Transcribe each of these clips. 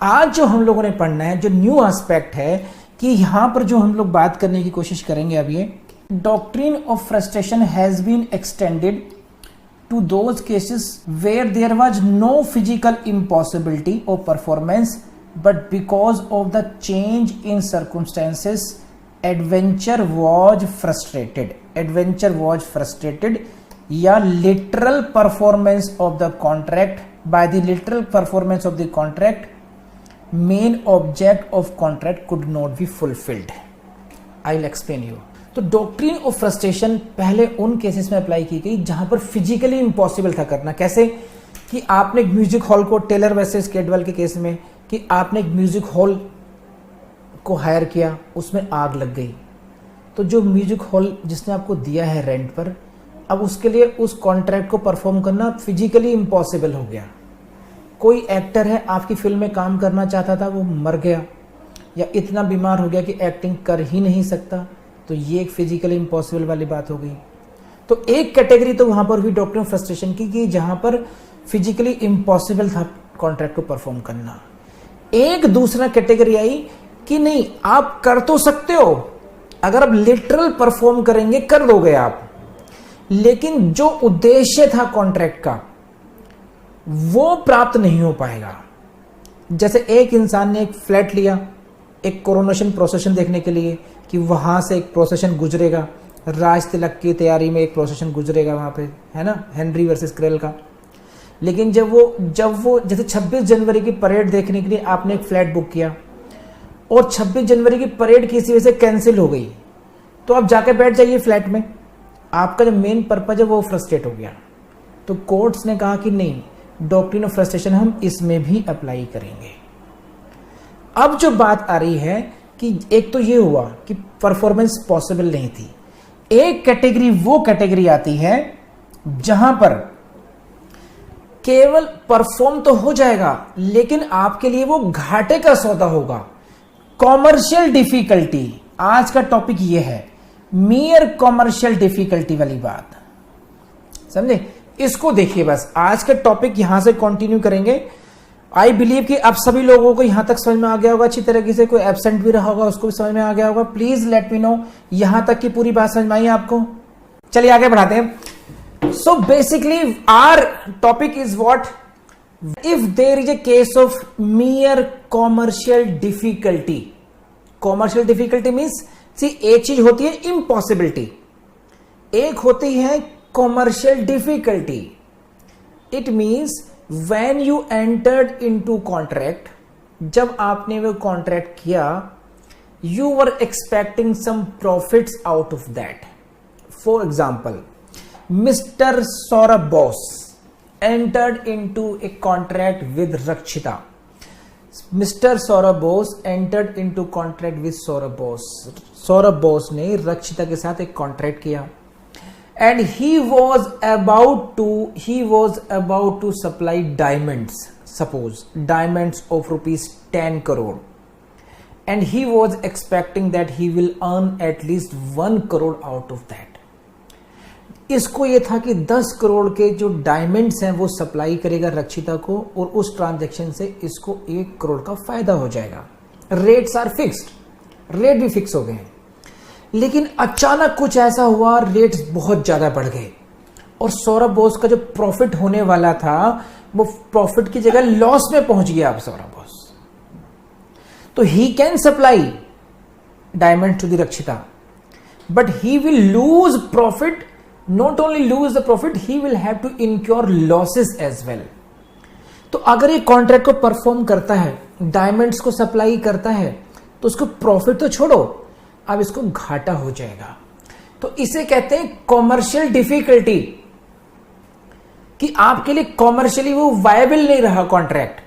आज जो हम लोगों ने पढ़ना है, जो न्यू एस्पेक्ट है कि यहां पर जो हम लोग बात करने की कोशिश करेंगे अब ये doctrine of frustration has been extended to those cases where there was no physical impossibility of performance, but because of the change in circumstances adventure was frustrated. Adventure was frustrated या literal performance of the contract, by the literal performance of the contract main object of contract could not be fulfilled. I'll explain you. तो doctrine of frustration पहले उन cases में apply की गई जहां पर physically impossible था करना। कैसे कि आपने एक म्यूजिक हॉल को, टेलर वर्सेस केडवेल के केस में, कि आपने एक म्यूजिक हॉल को हायर किया, उसमें आग लग गई, तो जो म्यूजिक हॉल जिसने आपको दिया है रेंट पर, अब उसके लिए उस कॉन्ट्रैक्ट को परफॉर्म करना फिजिकली इम्पॉसिबल हो गया। कोई एक्टर है आपकी फिल्म में काम करना चाहता था, वो मर गया या इतना बीमार हो गया कि एक्टिंग कर ही नहीं सकता, तो ये एक फिजिकली इम्पॉसिबल वाली बात हो गई। तो एक कैटेगरी तो वहां पर हुई डॉक्ट्रिन ऑफ फ्रस्ट्रेशन की कि जहां पर फिजिकली इम्पॉसिबल था कॉन्ट्रैक्ट को परफॉर्म करना। एक दूसरा कैटेगरी आई कि नहीं, आप कर तो सकते हो, अगर आप लिटरल परफॉर्म करेंगे कर दोगे आप, लेकिन जो उद्देश्य था कॉन्ट्रैक्ट का वो प्राप्त नहीं हो पाएगा। जैसे एक इंसान ने एक फ्लैट लिया एक कोरोनेशन प्रोसेशन देखने के लिए कि वहां से एक प्रोसेशन गुजरेगा, राज तिलक की तैयारी में एक प्रोसेशन गुजरेगा वहां पे, है ना, हेनरी वर्सेस क्रेल का। लेकिन जब वो जैसे 26 जनवरी की परेड देखने के लिए आपने एक फ्लैट बुक किया और 26 जनवरी की परेड किसी वजह से कैंसिल हो गई, तो आप जाके बैठ जाइए फ्लैट में, आपका जो मेन पर्पज है वो फ्रस्ट्रेट हो गया। तो कोर्ट्स ने कहा कि नहीं, डॉक्ट्रिन ऑफ फ्रस्ट्रेशन हम इसमें भी अप्लाई करेंगे। अब जो बात आ रही है कि एक तो ये हुआ कि परफॉर्मेंस पॉसिबल नहीं थी, एक कैटेगरी वो कैटेगरी आती है जहां पर केवल परफॉर्म तो हो जाएगा लेकिन आपके लिए वो घाटे का सौदा होगा, कॉमर्शियल डिफिकल्टी। आज का टॉपिक ये है, मियर कॉमर्शियल डिफिकल्टी वाली बात, समझे? इसको देखिए, बस आज का टॉपिक यहां से कंटिन्यू करेंगे। आई बिलीव कि अब सभी लोगों को यहां तक समझ में आ गया होगा अच्छी तरीके से, कोई एब्सेंट भी रहा होगा उसको भी समझ में आ गया होगा। प्लीज लेट मी नो यहां तक की पूरी बात समझ में आई आपको। चलिए आगे बढ़ाते हैं। So basically our topic is what, if there is a case of mere commercial difficulty. Commercial difficulty means, see एक चीज होती है इम्पॉसिबिलिटी, एक होती है commercial difficulty. It means when you entered into contract, जब आपने वो कॉन्ट्रैक्ट किया, you were expecting some profits out of that. For example, Mr. Saurabh Bose entered into a contract with Rakshita. Mr. Saurabh Bose entered into contract with Saurabh Bose. Saurabh Bose ने रक्षिता के साथ एक contract किया and he was about to supply diamonds, suppose diamonds of rupees 10 crore, and he was expecting that he will earn at least 1 crore out of that. इसको ये था कि 10 करोड़ के जो डायमंड्स हैं वो सप्लाई करेगा रक्षिता को और उस ट्रांजैक्शन से इसको 1 करोड़ का फायदा हो जाएगा। रेट्स आर फिक्स्ड, रेट भी फिक्स हो गए हैं, लेकिन अचानक कुछ ऐसा हुआ, रेट्स बहुत ज्यादा बढ़ गए और सौरभ बोस का जो प्रॉफिट होने वाला था वो प्रॉफिट की जगह लॉस में पहुंच गया। अब सौरभ बोस तो he can supply diamond to the Rakshita, but he will lose profit, not only lose the profit, he will have to incur losses as well. तो अगर ये कॉन्ट्रैक्ट को परफॉर्म करता है, डायमंड्स को सप्लाई करता है, तो उसको प्रॉफिट तो छोड़ो, अब इसको घाटा हो जाएगा। तो इसे कहते हैं कॉमर्शियल डिफिकल्टी, कि आपके लिए कॉमर्शियली वो वायबल नहीं रहा कॉन्ट्रैक्ट।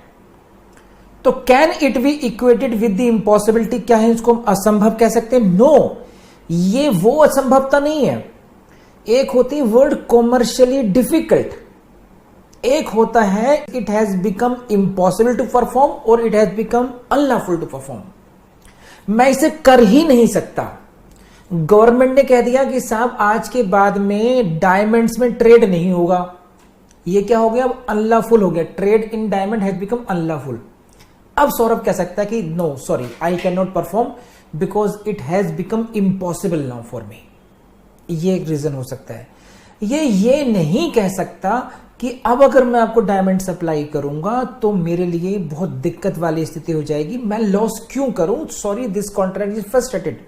तो can it be equated with the impossibility, क्या है इसको असंभव कह सकते हैं? नो, ये वो असंभवता नहीं है। एक होती है वर्ड कॉमर्शियली डिफिकल्ट, एक होता है it has become impossible to perform और it has become unlawful to perform. मैं इसे कर ही नहीं सकता। गवर्नमेंट ने कह दिया कि साहब आज के बाद में डायमंड्स में ट्रेड नहीं होगा, ये क्या हो गया, अब अनलॉफुल हो गया, trade in diamond has become unlawful. अब सौरभ कह सकता है कि no sorry I can not perform because it has become impossible now for me. ये एक रीजन हो सकता है। ये नहीं कह सकता कि अब अगर मैं आपको डायमंड सप्लाई करूंगा तो मेरे लिए बहुत दिक्कत वाली स्थिति हो जाएगी, मैं लॉस क्यों करूं, sorry this contract is frustrated.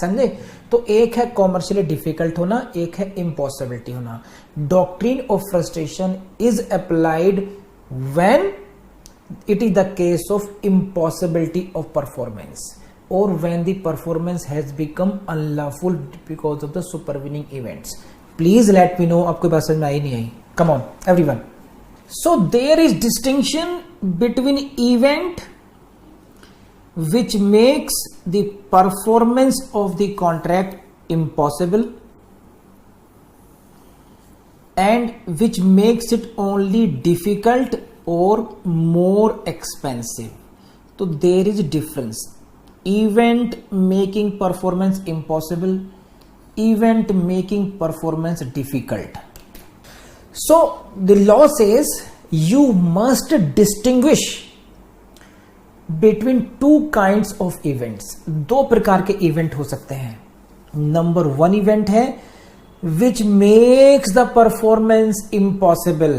समझे? तो एक है कॉमर्शियली डिफिकल्ट होना, एक है इम्पॉसिबिलिटी होना। Doctrine of frustration is applied when it is the case of impossibility of performance or when the performance has become unlawful because of the supervening events. Please let me know आपको बात समझ में आई नहीं आई। Come on everyone. So there is distinction between event which makes the performance of the contract impossible and which makes it only difficult or more expensive. तो there is difference. Event making performance impossible, event making performance difficult. So the law says you must distinguish between two kinds of events. दो प्रकार के event हो सकते हैं। Number one event है which makes the performance impossible,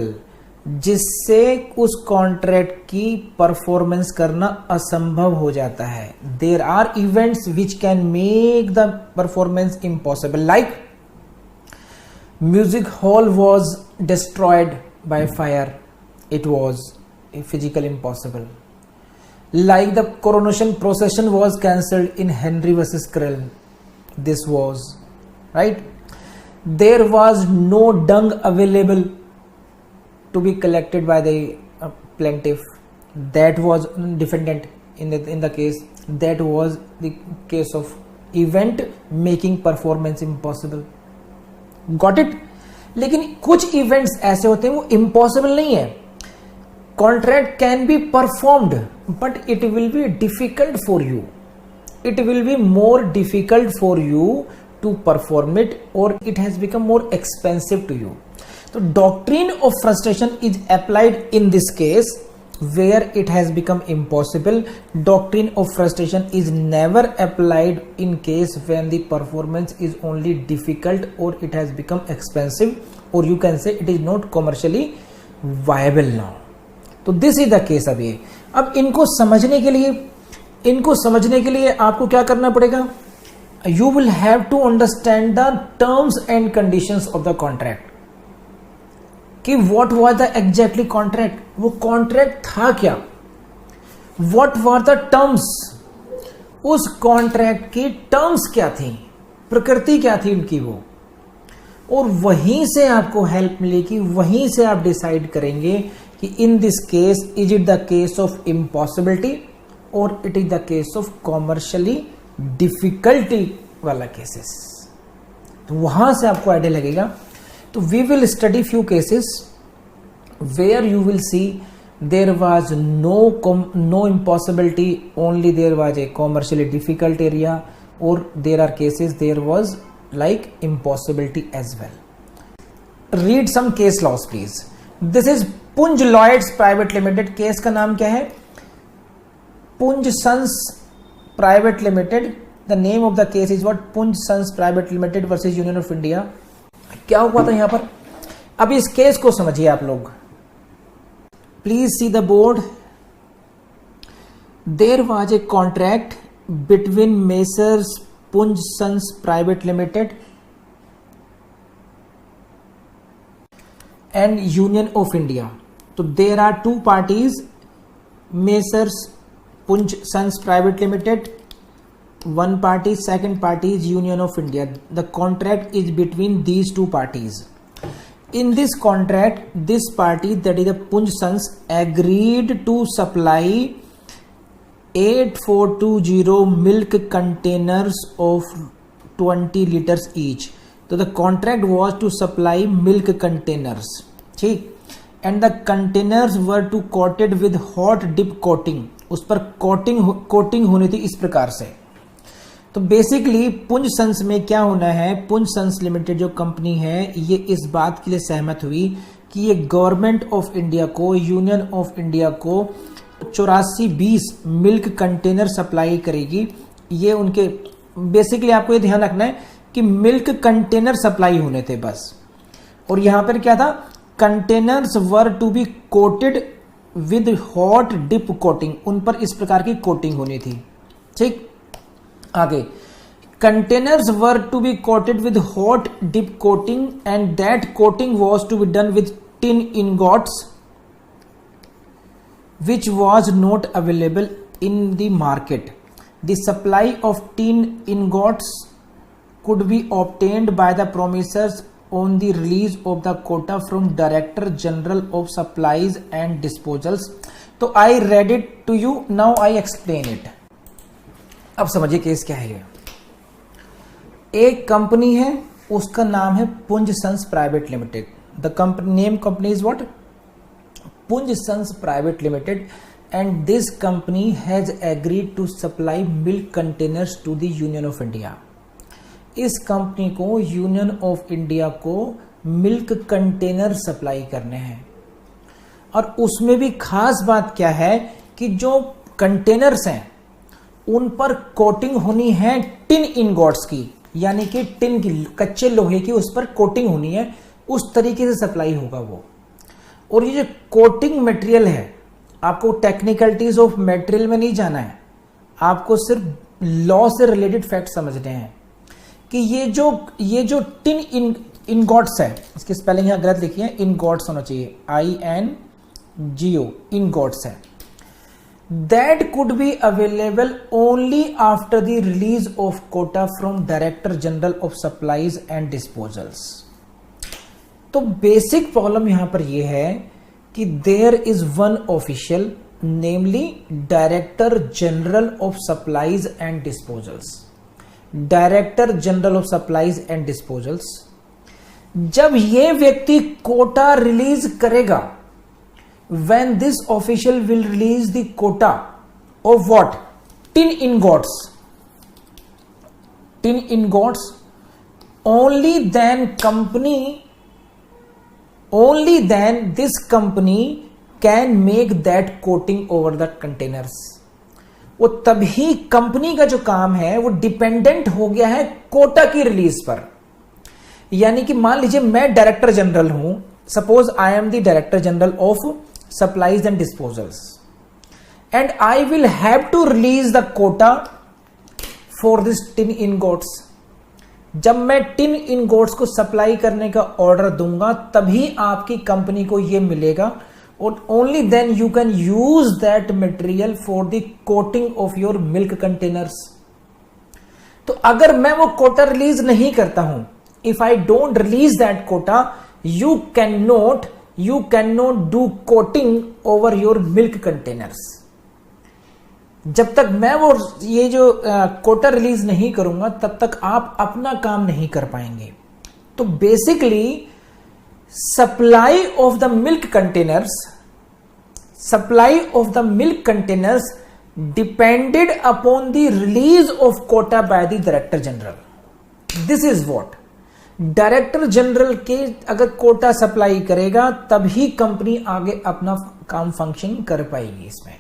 जिससे उस contract की परफॉर्मेंस करना असंभव हो जाता है। There are events which can make the performance impossible, like music hall was destroyed by fire, it was physical impossible. Like the coronation procession was cancelled in Henry versus Krell, this was right. There was no dung available to be collected by the plaintiff, that was defendant in the case, that was the case of event making performance impossible. Got it? लेकिन कुछ events ऐसे होते हैं वो impossible नहीं है। Contract can be performed but it will be difficult for you, it will be more difficult for you to perform it or it has become more expensive to you. So doctrine of frustration is applied in this case where it has become impossible. Doctrine of frustration is never applied in case when the performance is only difficult or it has become expensive, or you can say it is not commercially viable now. तो this is the case। अब इनको समझने के लिए आपको क्या करना पड़ेगा? You will have to understand the terms and conditions of the contract कि what was the exactly contract, वो contract था क्या, what were the terms, उस contract की terms क्या थी, प्रकृति क्या थी उनकी वो, और वहीं से आपको हेल्प मिलेगी, वहीं से आप डिसाइड करेंगे कि in this case is it the case of impossibility और it is the case of commercially difficulty वाला केसेस। तो वहां से आपको आइडिया लगेगा। तो we will study few cases where you will see there was no impossibility, only there was a commercially difficult area, or there are cases there was like impossibility as well. Read some case laws please. This is Punj Lloyds Private Limited, case का नाम क्या है? Punj Sons Private Limited. The name of the case is what? Punj Sons Private Limited versus Union of India. क्या हुआ था यहां पर? अब इस केस को समझिए आप लोग, please see the board. There was a contract between messrs Punj sons private limited and union of India. तो there are two parties, messrs Punj sons private limited, one party, second party is Union of India. The contract is between these two parties. In this contract, this party, that is the Punj Sons, agreed to supply 8420 milk containers of 20 liters each. So the contract was to supply milk containers, ठीक, and the containers were to coated with hot dip coating. उस पर coating होनी थी इस प्रकार से। तो basically पुंज सन्स में क्या होना है, पुंज सन्स लिमिटेड जो कंपनी है ये इस बात के लिए सहमत हुई कि ये गवर्नमेंट ऑफ इंडिया को, यूनियन ऑफ इंडिया को 8420 मिल्क कंटेनर सप्लाई करेगी। ये उनके बेसिकली आपको ये ध्यान रखना है कि मिल्क कंटेनर सप्लाई होने थे बस। और यहां पर क्या था, containers were to be coated with hot dip coating, उन पर इस प्रकार की कोटिंग होनी थी। ठीक, आगे containers were to be coated with hot dip coating and that coating was to be done with tin ingots which was not available in the market. The supply of tin ingots could be obtained by the promisers on the release of the quota from Director General of Supplies and Disposals. तो I read it to you, now I explain it. अब समझिए case क्या है। एक company है, उसका नाम है Punj sons private limited. The company is what? Punj Sons Private Limited, and this company has agreed to supply milk containers to the Union of India. इस कंपनी को यूनियन ऑफ इंडिया को मिल्क कंटेनर सप्लाई करने हैं। और उसमें भी खास बात क्या है कि जो कंटेनर्स हैं उन पर कोटिंग होनी है टिन इनगॉट्स की, यानी कि टिन की, कच्चे लोहे की उस पर कोटिंग होनी है, उस तरीके से सप्लाई होगा वो। और ये जो कोटिंग मटेरियल है, आपको टेक्निकलिटीज ऑफ मटेरियल में नहीं जाना है, आपको सिर्फ लॉ से रिलेटेड फैक्ट समझने हैं कि ये जो टिन इनगॉट्स है, इसकी स्पेलिंग यहां गलत लिखी है, इनगॉट्स होना चाहिए, INGO, इनगॉट्स है, that could be available only after the release of quota from director general of supplies and disposals. तो बेसिक प्रॉब्लम यहां पर यह है कि there is one official, namely director general of supplies and disposals. Director general of supplies and disposals जब यह व्यक्ति quota release करेगा, when this official will release the quota of what? Tin ingots. Tin ingots, only then this company can make that coating over the containers. वो तभी company का जो काम है वो डिपेंडेंट हो गया है कोटा की रिलीज पर। यानी कि मान लीजिए मैं डायरेक्टर जनरल हूं, suppose I am the director general of supplies and disposals, and I will have to release the quota for this tin ingots. जब मैं टिन इनगॉट्स को सप्लाई करने का ऑर्डर दूंगा तभी आपकी कंपनी को यह मिलेगा, और only then you can use that material for the coating of your milk containers. तो अगर मैं वो कोटा रिलीज नहीं करता हूं, if I don't release that quota, you can not do coating over your milk containers. जब तक मैं ये जो कोटा रिलीज नहीं करूंगा तब तक आप अपना काम नहीं कर पाएंगे। तो basically supply of the milk containers depended upon the release of quota by the director general. This is what, director general के अगर कोटा सप्लाई करेगा तभी कंपनी आगे अपना काम फंक्शन कर पाएगी। इसमें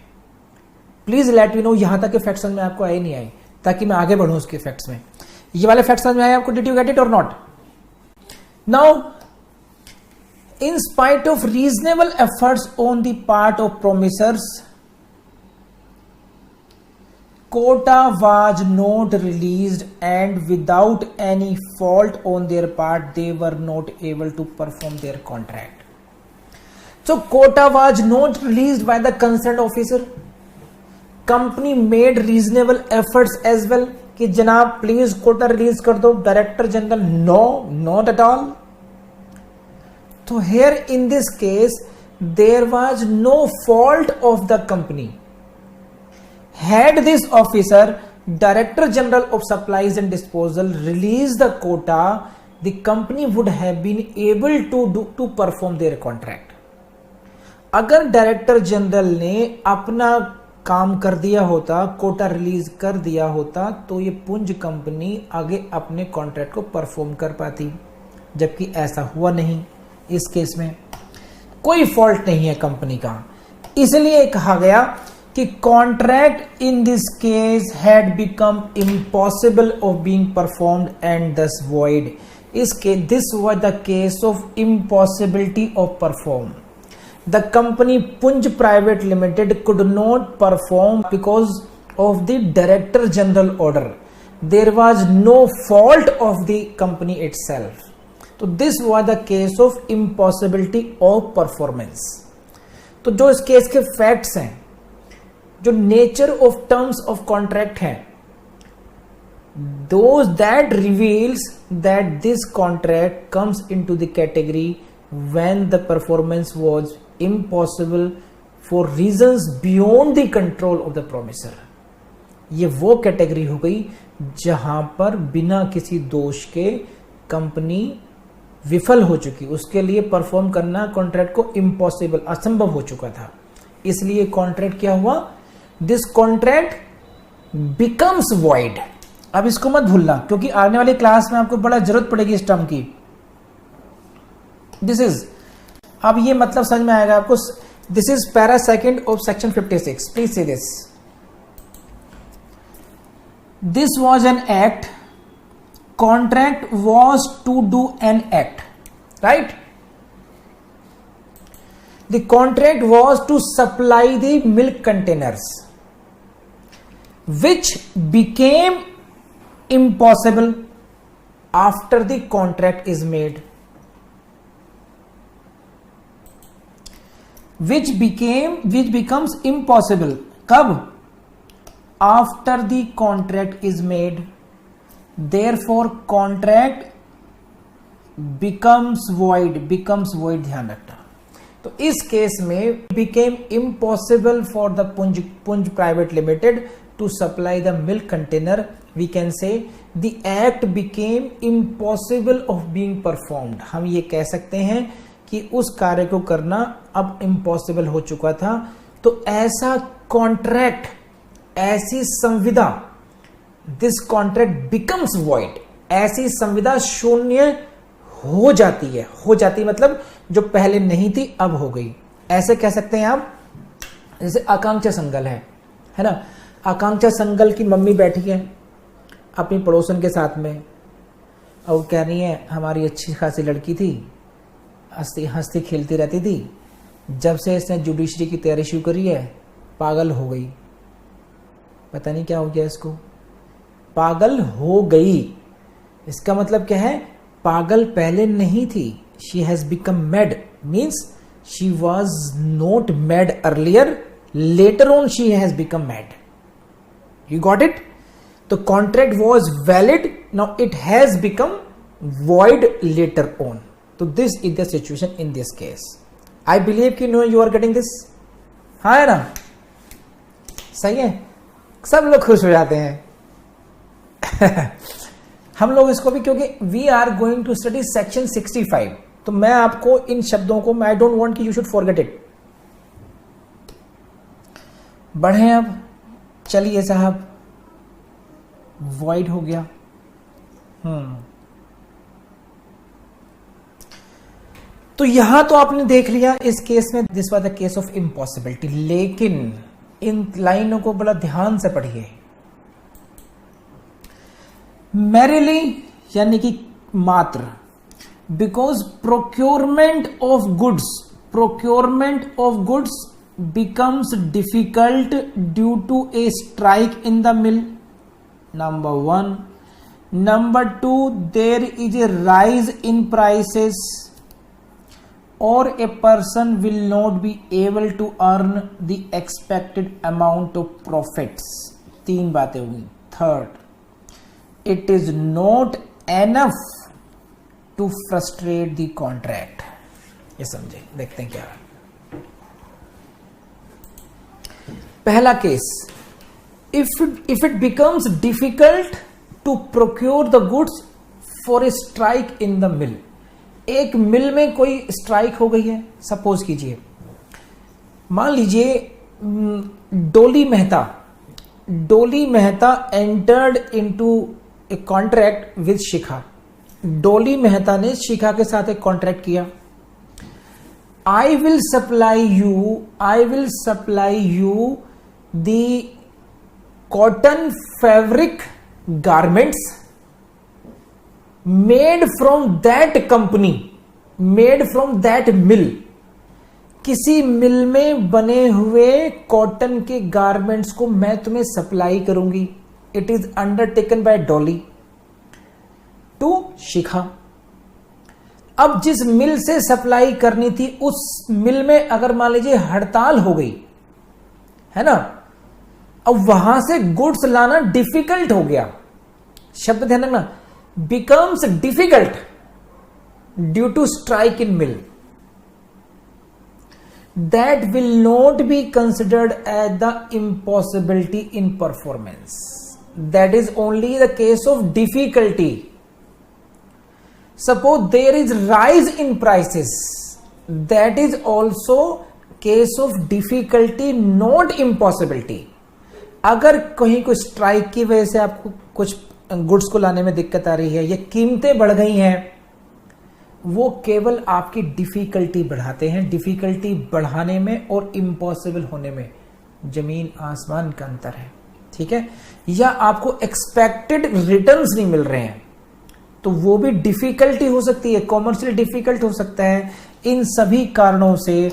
प्लीज लेट मी नो यहां तक के फैक्ट समझ में आपको आए नहीं आए, ताकि मैं आगे बढ़ूं उसके फैक्ट्स में। ये वाले फैक्ट समझ में आए आपको? Did you get it or not? Now in spite of reasonable efforts on the part of promisors, quota was not released, and without any fault on their part they were not able to perform their contract. So quota was not released by the concerned officer. Company made reasonable efforts as well कि जनाब please Kota release कर दो। Director general no, not at all. तो here in this case there was no fault of the company. Had this officer, Director General of Supplies and Disposal, released the quota, the company would have been able to perform their contract. अगर director general ने अपना काम कर दिया होता, Kota release कर दिया होता, तो ये पुंज कंपनी आगे अपने कॉन्ट्रैक्ट को परफॉर्म कर पाती, जबकि ऐसा हुआ नहीं। इस केस में कोई फॉल्ट नहीं है कंपनी का, इसलिए कहा गया कि contract in this case had become impossible of being performed and thus void. इसके this was the case of impossibility of perform. The company Punj private limited could not perform because of the director general order. There was no fault of the company itself. तो this was the case of impossibility of performance. तो जो इस case के facts हैं, जो nature of terms of contract हैं, those that reveals that this contract comes into the category when the performance was impossible for reasons beyond the control of the promisor. ये वो category हो गई जहां पर बिना किसी दोष के कंपनी विफल हो चुकी, उसके लिए परफॉर्म करना कॉन्ट्रैक्ट को इम्पॉसिबल, असंभव हो चुका था. इसलिए कॉन्ट्रैक्ट क्या हुआ? This contract becomes void. अब इसको मत भूलना, क्योंकि आने वाली क्लास में आपको बड़ा जरूरत पड़ेगी इस टर्म की. दिस इज, अब ये मतलब समझ में आएगा आपको. This is para second of section 56. Please see this. This was an act. Contract was to do an act, right? The contract was to supply the milk containers which became impossible after the contract is made. Which becomes impossible कब? After the contract is made. Therefore contract becomes void. ध्यान रखना. तो इस case में became impossible for the Punj Private Limited to supply the milk container. We can say the act became impossible of being performed. हम ये कह सकते हैं कि उस कार्य को करना अब impossible हो चुका था. तो ऐसा कॉन्ट्रैक्ट, ऐसी संविदा, this contract becomes void. ऐसी संविदा शून्य हो जाती है. हो जाती मतलब जो पहले नहीं थी अब हो गई. ऐसे कह सकते हैं आप. जैसे आकांक्षा संगल है ना. आकांक्षा संगल की मम्मी बैठी है अपनी पड़ोसन के साथ में, और कह रही है हमारी अच्छी खासी लड़की थी, हंसती खेलती रहती थी, जब से इसने जुडिशरी की तैयारी शुरू करी है पागल हो गई. पता नहीं क्या हो गया इसको, पागल हो गई. इसका मतलब क्या है? पागल पहले नहीं थी. She has become mad means she was not mad earlier, later on she has become mad. You got it? The contract was valid. Now it has become void later on. So this is the situation in this case. I believe you are getting this. हाँ है ना? सही है. सब लोग खुश हो जाते हैं. हम लोग इसको भी, क्योंकि we are going to study section 65. तो मैं आपको इन शब्दों को, I don't want कि you should forget it. बढ़े अब. चलिए साहब, वॉइड हो गया. तो यहां तो आपने देख लिया इस केस में this was the case of impossibility. लेकिन इन लाइनों को बड़ा ध्यान से पढ़िए. मैरिली यानी कि मात्र. Because procurement of goods becomes difficult due to a strike in the mill. Number 1. Number 2, there is a rise in prices or a person will not be able to earn the expected amount of profits. 3 बातें होंगी. Third, it is not enough to frustrate the contract. ये समझे. देखते हैं क्या है. पहला case, if it becomes difficult to procure the goods for a strike in the mill. एक मिल में कोई स्ट्राइक हो गई है, सपोज कीजिए, मान लीजिए Dolly Mehta entered into a contract with Shikha. Dolly Mehta ने शिखा के साथ एक कॉन्ट्रैक्ट किया. I will supply you the cotton fabric garments made from that company, made from that mill, किसी मिल में बने हुए कॉटन के गारमेंट्स को मैं तुम्हें सप्लाई करूंगी. It is undertaken by Dolly to Shikha. अब जिस मिल से सप्लाई करनी थी उस मिल में अगर मान लीजिए हड़ताल हो गई है ना, अब वहां से गुड्स लाना डिफिकल्ट हो गया. शब्द ध्यान रखना, becomes difficult due to strike in mill. That will not be considered as the impossibility in performance. That is only the case of difficulty. Suppose there is rise in prices. That is also case of difficulty, not impossibility. अगर कहीं कोई strike की वजह से आपको कुछ goods को लाने में दिक्कत आ रही है या कीमतें बढ़ गई हैं, वो केवल आपकी डिफिकल्टी बढ़ाते हैं. डिफिकल्टी बढ़ाने में और इम्पॉसिबल होने में जमीन आसमान का अंतर है. ठीक है, या आपको एक्सपेक्टेड रिटर्न्स नहीं मिल रहे हैं तो वो भी डिफिकल्टी हो सकती है, कॉमर्शियल डिफिकल्ट हो सकता है. इन सभी कारणों से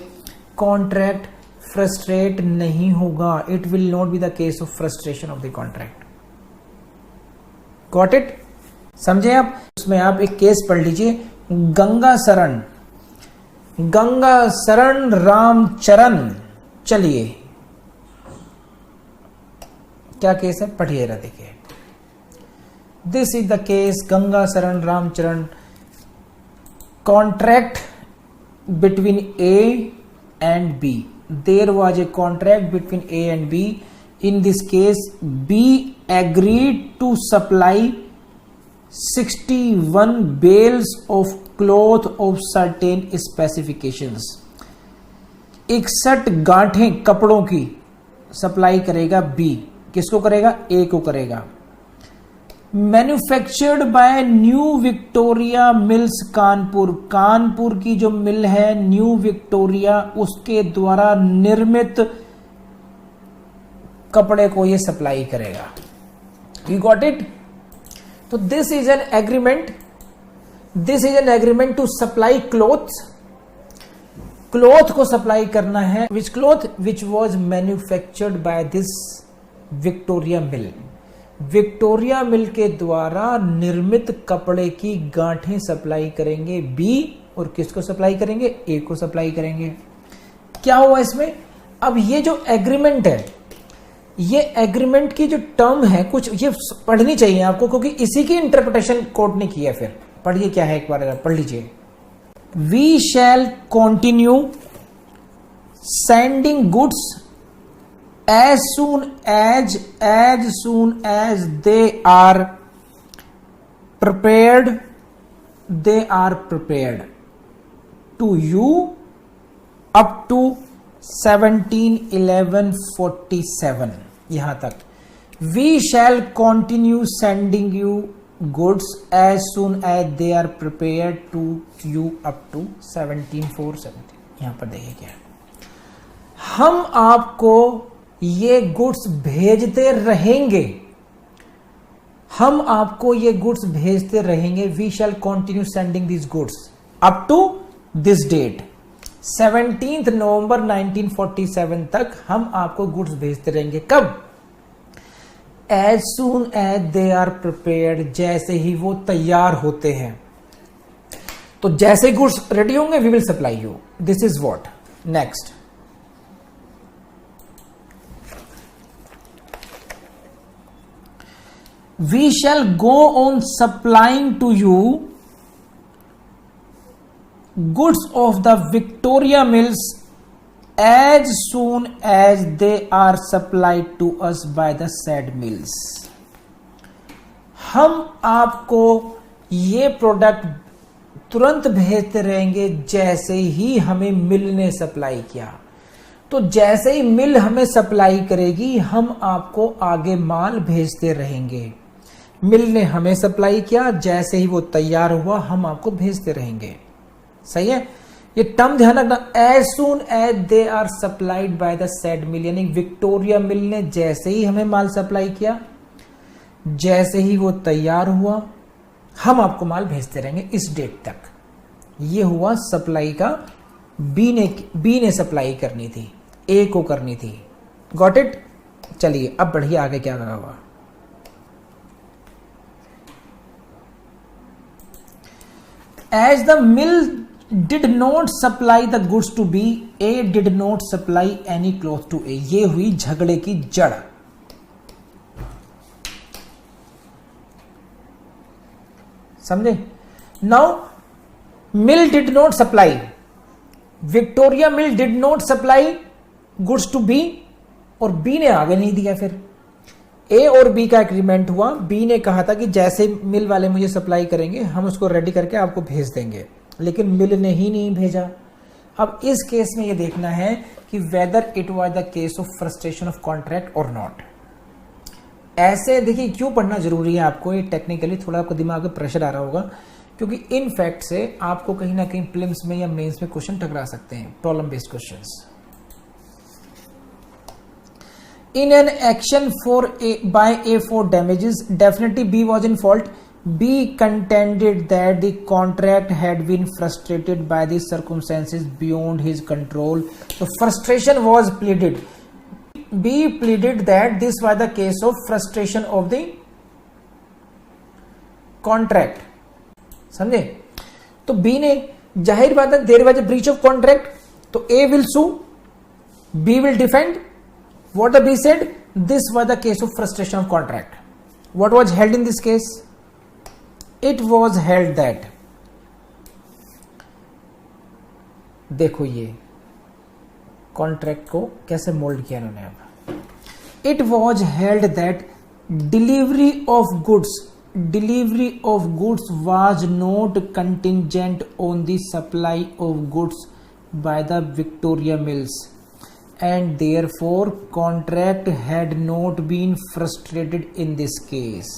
कॉन्ट्रैक्ट फ्रस्ट्रेट नहीं होगा. It will not be the case of frustration of the contract. Got it? समझे आप? उसमें आप एक केस पढ़ लीजिए, गंगा शरण, गंगा शरण रामचरण. चलिए क्या केस है, पढ़िए जरा, देखिए. This is the case Ganga Sharan Ramcharan. Contract between A and B. There was a contract between A and B. In this case B agreed to supply 61 bales of cloth of certain specifications. 61 गांठें कपड़ों की supply करेगा B. किसको करेगा? ए को करेगा. Manufactured by new Victoria mills Kanpur. Kanpur की जो मिल है न्यू विक्टोरिया, उसके द्वारा निर्मित कपड़े को ये सप्लाई करेगा. You got it? तो this is an agreement. This is an agreement to supply clothes. Cloth को सप्लाई करना है. Which cloth? Which was manufactured by this Victoria mill. Victoria mill के द्वारा निर्मित कपड़े की गांठें सप्लाई करेंगे बी. और किसको सप्लाई करेंगे? ए को सप्लाई करेंगे. क्या हुआ इसमें? अब ये जो एग्रीमेंट है, ये एग्रीमेंट की जो टर्म है, कुछ ये पढ़नी चाहिए आपको, क्योंकि इसी की इंटरप्रिटेशन कोर्ट ने किया. फिर पढ़िए क्या है, एक बार पढ़ लीजिए. We shall continue sending goods as soon as they are prepared to you up to 17/11/47. यहां तक. We shall continue sending you goods as soon as they are prepared to you up to 17/4/17. यहां पर देखिए क्या है, हम आपको ये गुड्स भेजते रहेंगे. हम आपको ये गुड्स भेजते रहेंगे. We shall continue sending this goods up to this date, 17 November 1947 तक हम आपको गुड्स भेजते रहेंगे. कब? As soon as they are prepared. जैसे ही वो तैयार होते हैं. तो जैसे गुड्स रेडी होंगे we will supply you. This is what. Next, we shall go on supplying to you goods of the Victoria mills as soon as they are supplied to us by the said mills. हम आपको ये product तुरंत भेजते रहेंगे जैसे ही हमें मिल ने supply किया. तो जैसे ही मिल हमें सप्लाई करेगी हम आपको आगे माल भेजते रहेंगे. मिल ने हमें सप्लाई किया, जैसे ही वो तैयार हुआ हम आपको भेजते रहेंगे. सही है. ये टर्म ध्यान रखना, as soon as they are supplied by the said mill, यानी विक्टोरिया मिल ने जैसे ही हमें माल सप्लाई किया, जैसे ही वो तैयार हुआ, हम आपको माल भेजते रहेंगे इस डेट तक। ये हुआ सप्लाई का, बी ने सप्लाई करनी थी, ए को करनी थी। Got it? चलिए अब बढ़िए आगे क्या कहा हुआ। As the mill did not supply the goods to B, A did not supply any cloth to A। ये हुई झगड़े की जड़। समझे? Now mill did not supply, Victoria mill did not supply goods to B, और B ने आगे नहीं दिया। फिर ए और बी का एग्रीमेंट हुआ, बी ने कहा था कि जैसे मिल वाले मुझे सप्लाई करेंगे हम उसको रेडी करके आपको भेज देंगे, लेकिन मिल ने ही नहीं भेजा। अब इस केस में ये देखना है कि whether it was the case of frustration of contract और नॉट। ऐसे देखिए क्यों पढ़ना जरूरी है आपको, ये टेक्निकली थोड़ा आपको दिमाग में प्रेशर आ रहा होगा, क्योंकि इन फैक्ट से आपको कहीं ना कहीं प्रीलिम्स में या मेंस में क्वेश्चन टकरा सकते हैं, problem based questions. In an action by A for damages, definitely B was in fault. B contended that the contract had been frustrated by the circumstances beyond his control. So frustration was pleaded. B pleaded that this was the case of frustration of the contract. समझे? तो B ने जाहिर बात है there was a breach of contract, तो A will sue, B will defend. What the B said? This was the case of frustration of contract. What was held in this case? It was held that, देखो ये contract को कैसे mould किया इन्होंने। अब it was held that delivery of goods was not contingent on the supply of goods by the Victoria mills, and therefore contract had not been frustrated in this case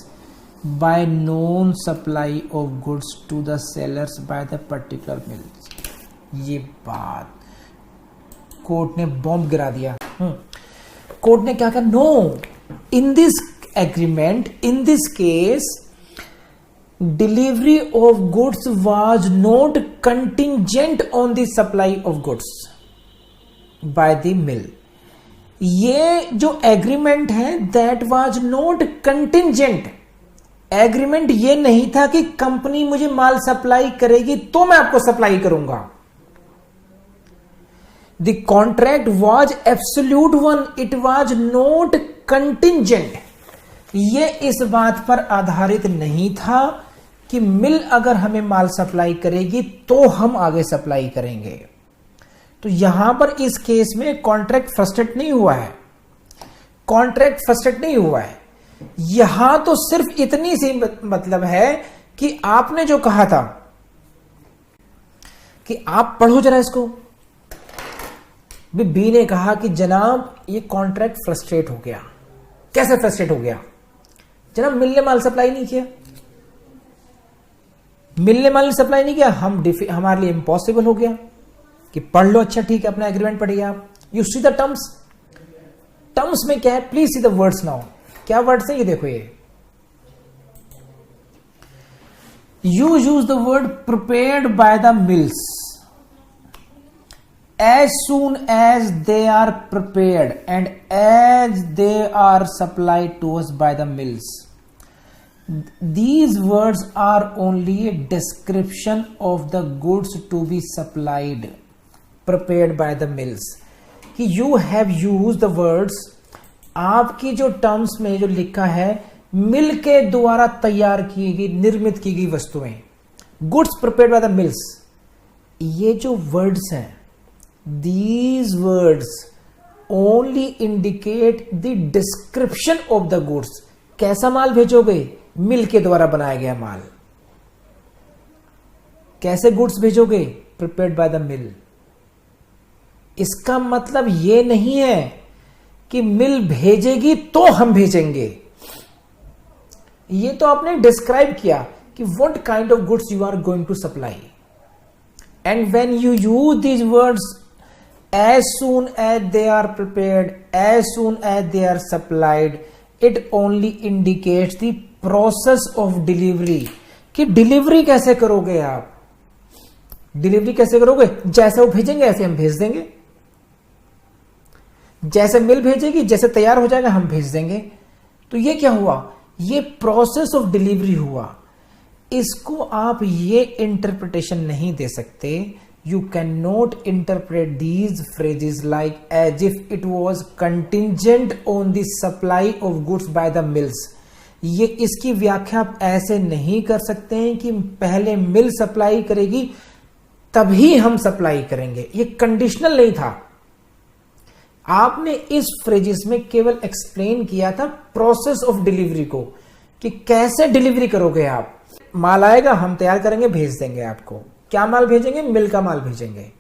by non-supply of goods to the sellers by the particular mills। ये बात court ने bomb गिरा दिया। Court ने क्या कहा? No, in this agreement, in this case delivery of goods was not contingent on the supply of goods by the mill. ये जो एग्रीमेंट है that was not contingent. Agreement ये नहीं था कि कंपनी मुझे माल सप्लाई करेगी तो मैं आपको सप्लाई करूंगा। The contract was absolute one, it was not contingent. ये इस बात पर आधारित नहीं था कि मिल अगर हमें माल सप्लाई करेगी तो हम आगे सप्लाई करेंगे। तो यहां पर इस केस में कॉन्ट्रैक्ट फ्रस्ट्रेट नहीं हुआ है, कॉन्ट्रैक्ट फ्रस्ट्रेट नहीं हुआ है। यहां तो सिर्फ इतनी सी मतलब है कि आपने जो कहा था कि आप पढ़ो जरा इसको। बी ने कहा कि जनाब ये कॉन्ट्रैक्ट फ्रस्ट्रेट हो गया। कैसे फ्रस्ट्रेट हो गया? जनाब मिल ने माल सप्लाई नहीं किया, मिल ने माल सप्लाई नहीं किया, हमारे लिए इम्पॉसिबल हो गया कि पढ़ लो। अच्छा ठीक है, अपना एग्रीमेंट पढ़िए आप। You see the terms, terms में क्या है? Please see the words now. क्या वर्ड्स है ये देखो। ये you use the word prepared by the mills as soon as they are prepared and as they are supplied to us by the mills. These words are only a description of the goods to be supplied, prepared by the mills। कि you have used the words, आपकी जो terms में जो लिखा है मिल के द्वारा तैयार की गई, निर्मित की गई वस्तुएं, goods prepared by the mills. ये जो वर्ड्स हैं, these words only indicate the description of the goods। कैसा माल भेजोगे? मिल के द्वारा बनाया गया माल। कैसे गुड्स भेजोगे? प्रिपेयर्ड बाय द मिल। इसका मतलब यह नहीं है कि मिल भेजेगी तो हम भेजेंगे। ये तो आपने डिस्क्राइब किया कि what kind of goods you are going to supply. And when you use these words, as soon as they are prepared, as soon as they are supplied, it only indicates the process of delivery. कि delivery कैसे करोगे आप, delivery कैसे करोगे, जैसे वो भेजेंगे ऐसे हम भेज देंगे, जैसे मिल भेजेगी जैसे तैयार हो जाएगा हम भेज देंगे. तो ये क्या हुआ, ये प्रोसेस ऑफ डिलीवरी हुआ. इसको आप ये इंटरप्रिटेशन नहीं दे सकते. You can not interpret these phrases like as if it was contingent on the supply of goods by the mills. ये इसकी व्याख्या आप ऐसे नहीं कर सकते हैं कि पहले मिल सप्लाई करेगी तभी हम सप्लाई करेंगे. ये कंडीशनल नहीं था. आपने इस फ्रेजेस में केवल एक्सप्लेन किया था प्रोसेस ऑफ डिलीवरी को, कि कैसे डिलीवरी करोगे आप. माल आएगा हम तैयार करेंगे भेज देंगे आपको. क्या माल भेजेंगे, मिल का माल भेजेंगे.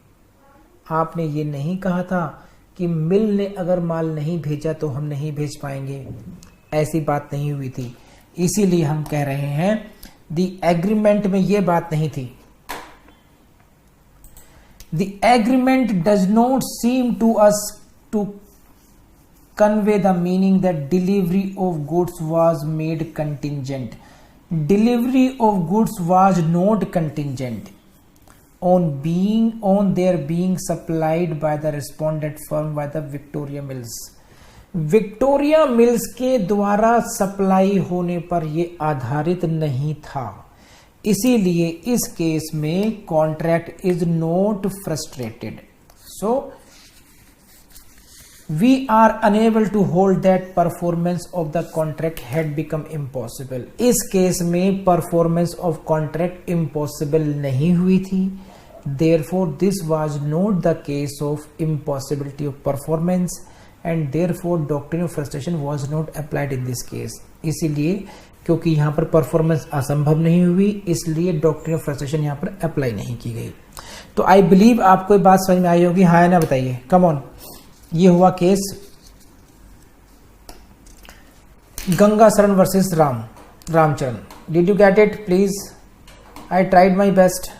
आपने ये नहीं कहा था कि मिल ने अगर माल नहीं भेजा तो हम नहीं भेज पाएंगे. ऐसी बात नहीं हुई थी. इसीलिए हम कह रहे हैं द एग्रीमेंट में ये बात नहीं थी. The agreement does not seem to us to convey the meaning that delivery of goods was made contingent. Delivery of goods was not contingent on their being supplied by the respondent firm by the Victoria Mills. Victoria Mills के द्वारा supply होने पर यह आधारित नहीं था. इसीलिए इस केस में contract is not frustrated. So we are unable to hold that performance of the contract had become impossible. इस केस में performance of contract impossible नहीं हुई थी. Therefore this was not the case of impossibility of performance and therefore doctrine of frustration was not applied in this case. इसीलिए क्योंकि यहाँ पर performance असंभव नहीं हुई इसलिए डॉक्ट्रिन ऑफ फ्रस्ट्रेशन यहाँ पर अप्लाई नहीं की गई. तो आई बिलीव आपको ये बात समझ में आई होगी. हाँ ना, बताइए. Come on. ये हुआ case Ganga Sharan versus Ramcharan. Did you get it? Please, I tried my best.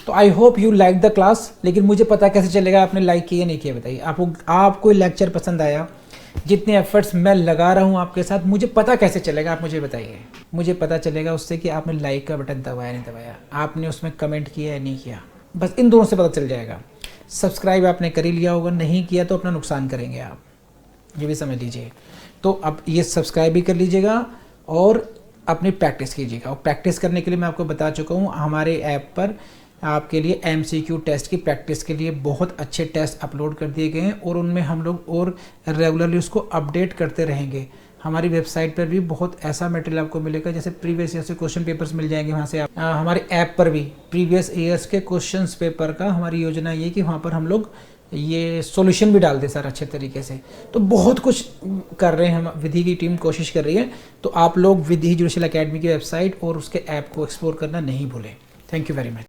तो I hope you like the class. लेकिन मुझे पता कैसे चलेगा आपने लाइक किया नहीं किया, बताइए. आपको लेक्चर पसंद आया, जितने एफर्ट्स मैं लगा रहा हूँ आपके साथ, मुझे पता कैसे चलेगा आप मुझे बताइए. मुझे पता चलेगा उससे कि आपने लाइक का बटन दबाया नहीं दबाया, आपने उसमें कमेंट किया या नहीं किया. बस इन दोनों से पता चल जाएगा. सब्सक्राइब आपने कर ही लिया होगा, नहीं किया तो अपना नुकसान करेंगे आप, ये भी समझ लीजिए. तो अब ये सब्सक्राइब भी कर लीजिएगा और अपनी प्रैक्टिस कीजिएगा. और प्रैक्टिस करने के लिए मैं आपको बता चुका हूँ हमारे ऐप पर आपके लिए MCQ टेस्ट की प्रैक्टिस के लिए बहुत अच्छे टेस्ट अपलोड कर दिए गए हैं और उनमें हम लोग और रेगुलरली उसको अपडेट करते रहेंगे. हमारी वेबसाइट पर भी बहुत ऐसा मटेरियल आपको मिलेगा, जैसे प्रीवियस ईयर से क्वेश्चन पेपर्स मिल जाएंगे वहाँ से. आप हमारे ऐप पर भी प्रीवियस ईयर्स के क्वेश्चंस पेपर का हमारी योजना ये कि वहाँ पर हम लोग ये सॉल्यूशन भी डाल दें सर अच्छे तरीके से. तो बहुत कुछ कर रहे हैं हम, विधि की टीम कोशिश कर रही है. तो आप लोग विधि जुडिशियल एकेडमी की वेबसाइट और उसके ऐप को एक्सप्लोर करना नहीं भूलें. Thank you very much.